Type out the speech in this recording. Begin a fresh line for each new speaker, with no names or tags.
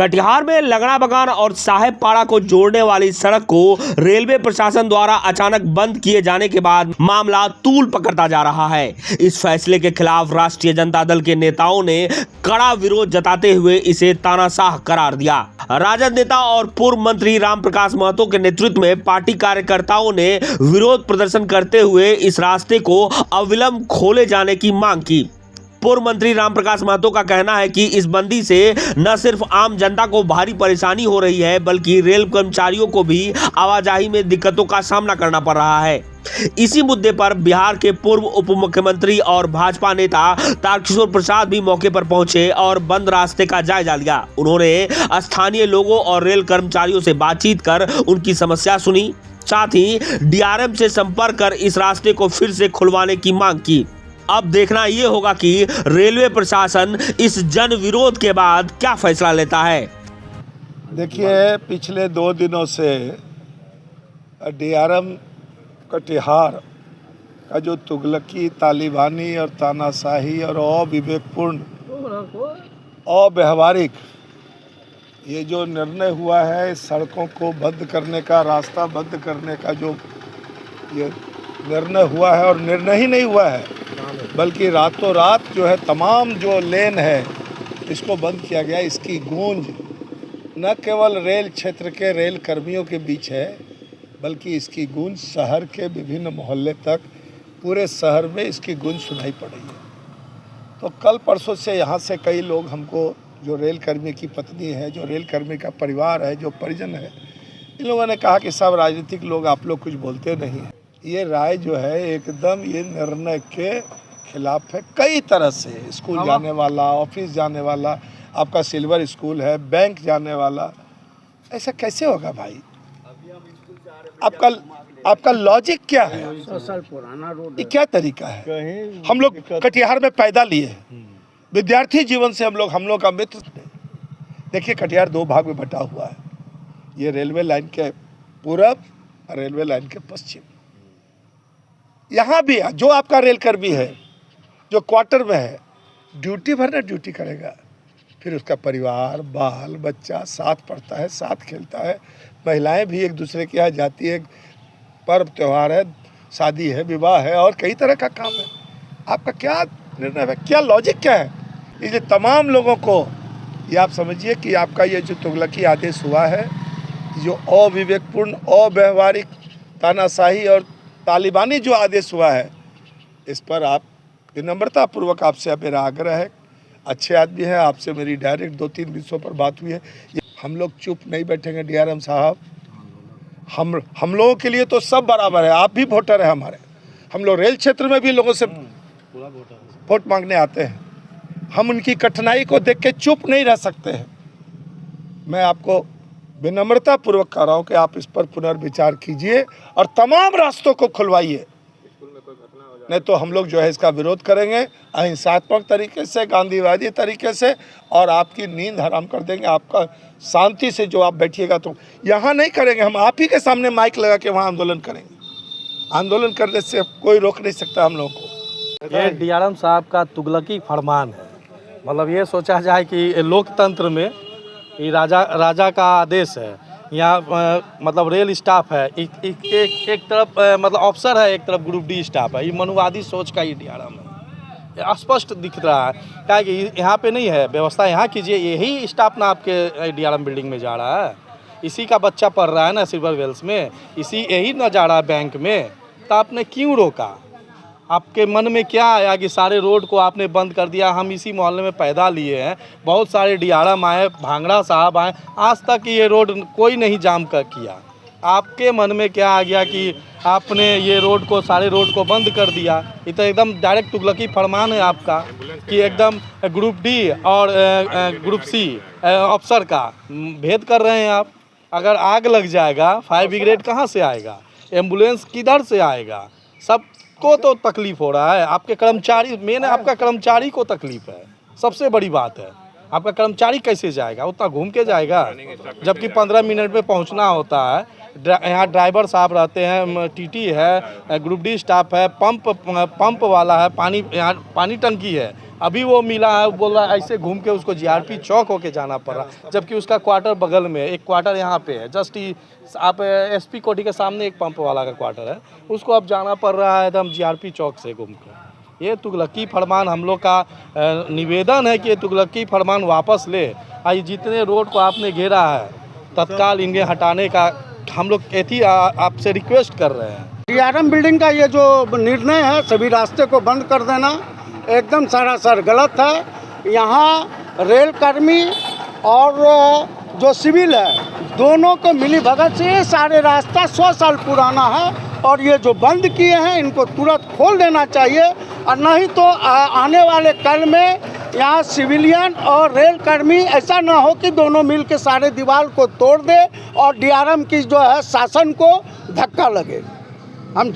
कटिहार में लगड़ा बगान और साहेबपाड़ा को जोड़ने वाली सड़क को रेलवे प्रशासन द्वारा अचानक बंद किए जाने के बाद मामला तूल पकड़ता जा रहा है। इस फैसले के खिलाफ राष्ट्रीय जनता दल के नेताओं ने कड़ा विरोध जताते हुए इसे तानाशाह करार दिया। राजद नेता और पूर्व मंत्री रामप्रकाश महतो के नेतृत्व में पार्टी कार्यकर्ताओं ने विरोध प्रदर्शन करते हुए इस रास्ते को अविलंब खोले जाने की मांग की। पूर्व मंत्री रामप्रकाश महतो का कहना है कि इस बंदी से न सिर्फ आम जनता को भारी परेशानी हो रही है, बल्कि रेल कर्मचारियों को भी आवाजाही में दिक्कतों का सामना करना पड़ रहा है। इसी मुद्दे पर बिहार के पूर्व उप मुख्यमंत्री और भाजपा नेता तारकिशोर प्रसाद भी मौके पर पहुंचे और बंद रास्ते का जायजा लिया। उन्होंने स्थानीय लोगों और रेल कर्मचारियों से बातचीत कर उनकी समस्या सुनी, साथ ही डीआरएम से संपर्क कर इस रास्ते को फिर से खुलवाने की मांग की। अब देखना यह होगा कि रेलवे प्रशासन इस जन विरोध के बाद क्या फैसला लेता है।
देखिए, पिछले 2 दिनों से डीआरएम कटिहार का जो तुगलकी, तालिबानी और तानाशाही और अविवेकपूर्ण, अव्यावहारिक ये जो निर्णय हुआ है, सड़कों को बंद करने का, रास्ता बंद करने का जो ये निर्णय हुआ है, और निर्णय ही नहीं हुआ है बल्कि रातों रात जो है तमाम जो लेन है इसको बंद किया गया। इसकी गूंज न केवल रेल क्षेत्र के रेल कर्मियों के बीच है, बल्कि इसकी गूंज शहर के विभिन्न मोहल्ले तक, पूरे शहर में इसकी गूंज सुनाई पड़ रही है। तो कल परसों से यहाँ से कई लोग हमको, जो रेल कर्मी की पत्नी है, जो रेल कर्मी का परिवार है, जो परिजन है, इन लोगों ने कहा कि सब राजनीतिक लोग, आप लोग कुछ बोलते नहीं हैं। ये राय जो है एकदम ये निर्णय के खिलाफ है। कई तरह से स्कूल जाने वाला, ऑफिस जाने वाला, आपका सिल्वर स्कूल है, बैंक जाने वाला, ऐसा कैसे होगा भाई? आपका लॉजिक क्या है?
पुराना रोड
ये क्या तरीका है? हम लोग कटिहार में पैदा लिए, विद्यार्थी जीवन से हम लोग का मित्र। देखिए, कटिहार 2 भाग में बटा हुआ है। ये रेलवे लाइन के पूरब और रेलवे लाइन के पश्चिम। यहाँ भी जो आपका रेल कर्मी है, जो क्वार्टर में है, ड्यूटी भर ना ड्यूटी करेगा, फिर उसका परिवार, बाल बच्चा साथ पढ़ता है, साथ खेलता है। महिलाएं भी एक दूसरे के यहाँ जाती है, पर्व त्यौहार है, शादी है, विवाह है, और कई तरह का काम है। आपका क्या निर्णय है? क्या लॉजिक क्या है? इसलिए तमाम लोगों को ये आप समझिए कि आपका ये जो तुगलकी आदेश हुआ है, जो अविवेकपूर्ण, अव्यावहारिक, तानाशाही और तालिबानी जो आदेश हुआ है, इस पर आप विनम्रता पूर्वक, आपसे मेरा आग्रह है, अच्छे आदमी हैं, आपसे मेरी डायरेक्ट 2-3 विषयों पर बात हुई है। हम लोग चुप नहीं बैठेंगे डीआरएम साहब। हम लोगों के लिए तो सब बराबर है, आप भी वोटर हैं हमारे। हम लोग रेल क्षेत्र में भी लोगों से वोट मांगने आते हैं। हम उनकी कठिनाई को देख के चुप नहीं रह सकते हैं। मैं आपको विनम्रता पूर्वक कह रहा हूँ कि आप इस पर पुनर्विचार कीजिए और तमाम रास्तों को खुलवाइए, नहीं तो हम लोग जो है इसका विरोध करेंगे अहिंसात्मक तरीके से, गांधीवादी तरीके से, और आपकी नींद हराम कर देंगे। आपका शांति से जो आप बैठिएगा, तो यहाँ नहीं करेंगे, हम आप ही के सामने माइक लगा के वहाँ आंदोलन करेंगे। आंदोलन करने से कोई रोक नहीं सकता हम लोगों को।
ये डीआरएम साहब का तुगलकी फरमान है। मतलब ये सोचा जाए कि लोकतंत्र में ये राजा का आदेश है। यहाँ मतलब रेल स्टाफ है, एक तरफ मतलब अफसर है, एक तरफ ग्रुप डी स्टाफ है। ये मनुवादी सोच का ये डीआरएम है, स्पष्ट दिख रहा है। क्या कि यहाँ पे नहीं है व्यवस्था, यहाँ कीजिए। यही स्टाफ ना आपके डीआरएम बिल्डिंग में जा रहा है, इसी का बच्चा पढ़ रहा है ना सिल्वर वेल्स में, यही ना जा रहा है बैंक में। तो आपने क्यों रोका? आपके मन में क्या आया कि सारे रोड को आपने बंद कर दिया? हम इसी मोहल्ले में पैदा लिए हैं, बहुत सारे डीआरएम आए, भांगड़ा साहब आए, आज तक ये रोड कोई नहीं जाम कर किया। आपके मन में क्या आ गया कि आपने ये रोड को, सारे रोड को बंद कर दिया? ये तो एकदम डायरेक्ट तुगलकी फरमान है आपका कि एकदम ग्रुप डी और ग्रुप सी अफसर का भेद कर रहे हैं आप। अगर आग लग जाएगा, फायर ब्रिगेड कहाँ से आएगा? एम्बुलेंस किधर से आएगा? सब को तो तकलीफ हो रहा है। आपके कर्मचारी, मेन आपका कर्मचारी को तकलीफ है, सबसे बड़ी बात है। आपका कर्मचारी कैसे जाएगा? उतना घूम के जाएगा, जबकि 15 मिनट में पहुंचना होता है। यहाँ ड्राइवर साहब रहते हैं, टीटी है, ग्रुप डी स्टाफ है, पंप वाला है, पानी, यहाँ पानी टंकी है, अभी वो मिला है, बोल रहा है ऐसे घूम के उसको जीआरपी चौक होके जाना पड़ रहा, जबकि उसका क्वार्टर बगल में है, एक क्वार्टर यहाँ पे है, जस्ट ही आप एसपी कोठी के सामने एक पंप वाला का क्वार्टर है, उसको अब जाना पड़ रहा है एकदम जीआरपी चौक से घूम के। ये तुगलकी फरमान हम लोग का निवेदन है कि ये तुगलकी फरमान वापस ले, आई जितने रोड को आपने घेरा है तत्काल इन्हें हटाने का हम लोग आपसे रिक्वेस्ट कर रहे हैं।
डीआरएम बिल्डिंग का ये जो निर्णय है सभी रास्ते को बंद कर देना एकदम सरासर गलत है। यहाँ रेल कर्मी और जो सिविल है दोनों को मिली भगत से ये सारे रास्ता 100 साल पुराना है और ये जो बंद किए हैं इनको तुरंत खोल देना चाहिए, और नहीं तो आने वाले कल में यहाँ सिविलियन और रेल कर्मी ऐसा ना हो कि दोनों मिल के सारे दीवार को तोड़ दे और डीआरएम की जो है शासन को धक्का लगे। हम